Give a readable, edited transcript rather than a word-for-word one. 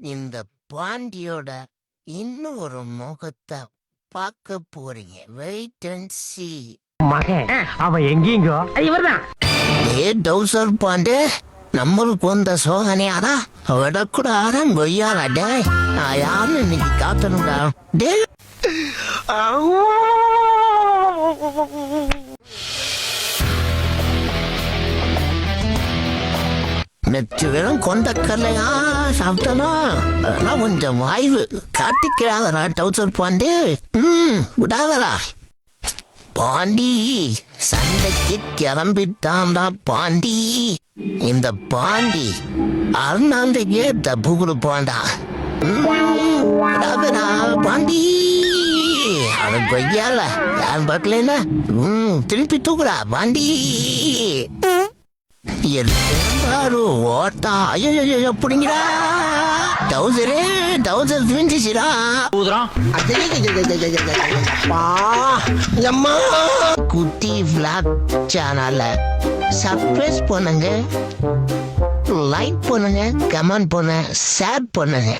இந்த பாண்டியோட இன்னும் ஒரு முகத்தை பார்க்க போறீங்க. Wait and see. மகன் அவன் எங்கீங்கோ இவர்தான். ஏ டவுசர் பாண்டே, நம்மளுக்கு வந்த சோதனையாரா விடக்கூடாதான் கொய்யாரா. டே நான் யாருன்னு இன்னைக்கு காத்தனுடா. டே நெச்சு வெறும் கொண்டக்கல்லையா சாப்பிட்டனா அதெல்லாம் கொஞ்சம் வாய்வு காட்டிக்கிறாதரா டவுசர் பாண்டே. விடாதரா பாண்டி, சண்டைக்கு கிளம்பிட்டான்டா பாண்டி. இந்த பாண்டி அருணாந்தைக்கே தப்பு கொடுப்பான்டா. விடாதடா பாண்டி. அவன் கொய்யால யார் பார்க்கலன்னா திருப்பி தூக்குடா பாண்டி. எல்லாரு ஓட்டா ஐயோ பிடிங்கடா. டவுசரே டவுசர் பிரிஞ்சிச்சுடா. குட்டி விளாக் சேனல சப்ஸ்கிரைப் பண்ணுங்க, லைக் பண்ணுங்க, கமெண்ட் பண்ணுங்க, ஷேர் பண்ணுங்க.